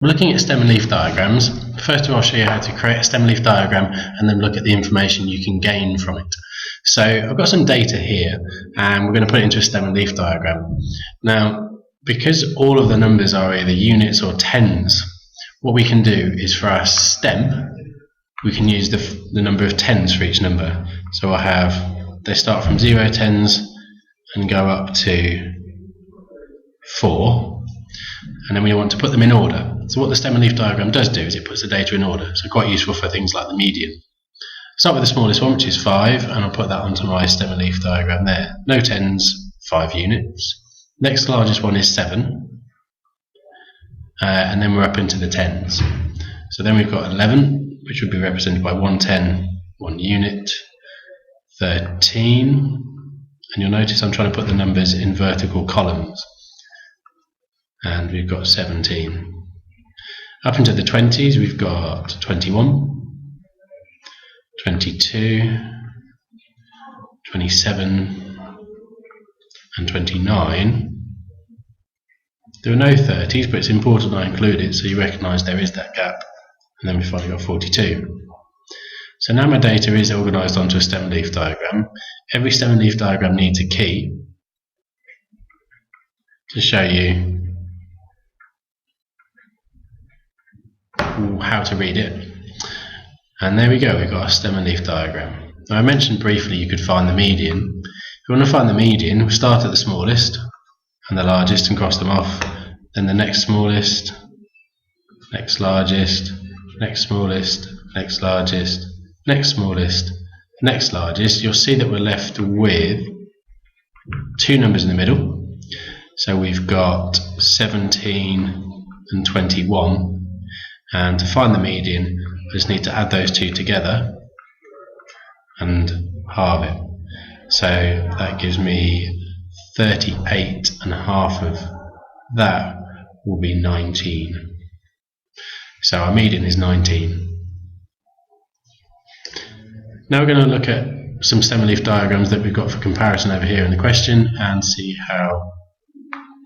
We're looking at stem and leaf diagrams. First of all, I'll show you how to create a stem and leaf diagram and then look at the information you can gain from it. So I've got some data here and we're going to put it into a stem and leaf diagram. Now, because all of the numbers are either units or tens, what we can do is for our stem, we can use the number of tens for each number. So I'll have, they start from 0 tens and go up to 4, and then we want to put them in order. So what the stem and leaf diagram does do is it puts the data in order, so quite useful for things like the median. Start with the smallest one, which is 5, and I'll put that onto my stem and leaf diagram there. No tens, 5 units. Next largest one is 7, and then we're up into the tens. So then we've got 11, which would be represented by 1 10, 1 unit, 13, and you'll notice I'm trying to put the numbers in vertical columns, and we've got 17. Up into the 20s we've got 21, 22, 27 and 29. There are no 30s, but it's important I include it so you recognise there is that gap. And then we've finally got 42. So now my data is organised onto a stem and leaf diagram. Every stem and leaf diagram needs a key to show you how to read it. And there we go, we've got a stem and leaf diagram. Now I mentioned briefly you could find the median. If you want to find the median, we start at the smallest and the largest and cross them off. Then the next smallest, next largest, next smallest, next largest, next smallest, next largest. You'll see that we're left with 2 numbers in the middle. So we've got 17 and 21. And to find the median, I just need to add those 2 together and halve it. So that gives me 38, and half of that will be 19. So our median is 19. Now we're going to look at some stem and leaf diagrams that we've got for comparison over here in the question and see how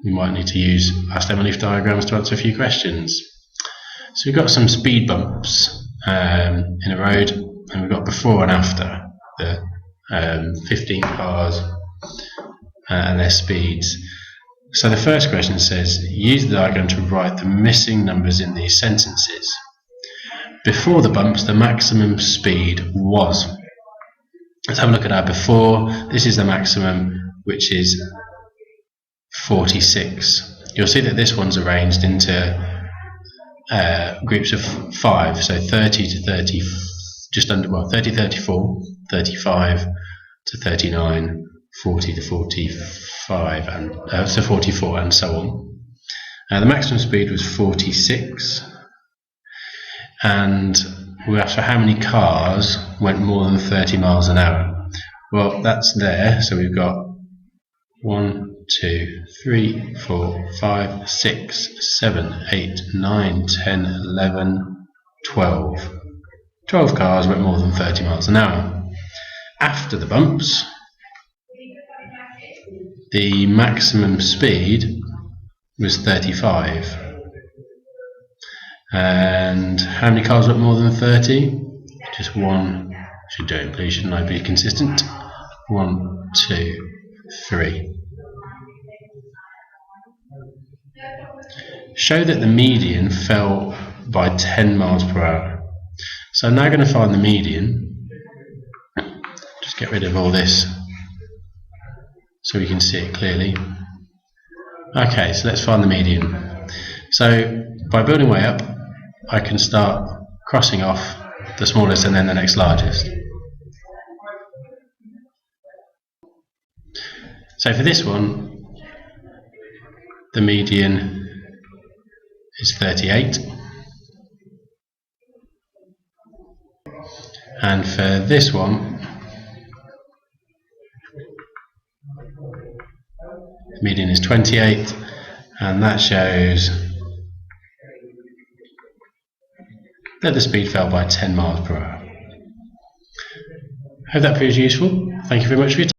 we might need to use our stem and leaf diagrams to answer a few questions. So we've got some speed bumps in a road, and we've got before and after the 15 cars and their speeds. So the first question says, use the diagram to write the missing numbers in these sentences. Before the bumps, the maximum speed was. Let's have a look at our before. This is the maximum, which is 46. You'll see that this one's arranged into groups of 5, so 30 to 30, just under, well, 30, 34, 35 to 39, 40 to 45, and so 44, and so on. The maximum speed was 46, and we asked for how many cars went more than 30 miles an hour. Well, that's there, so we've got 1, 2, 3, 4, 5, 6, 7, 8, 9, 10, 11, 12. 12 cars went more than 30 miles an hour. After the bumps, the maximum speed was 35. And how many cars went more than 30? Just one. Should do it, please. Shouldn't I be consistent? 1, 2, 3. Show that the median fell by 10 miles per hour. So I'm now going to find the median. Just get rid of all this so we can see it clearly. Okay, so let's find the median. So by building way up, I can start crossing off the smallest and then the next largest. So for this one, the median is 38, and for this one the median is 28, and that shows that the speed fell by 10 miles per hour. Hope that proves useful. Thank you very much for your time.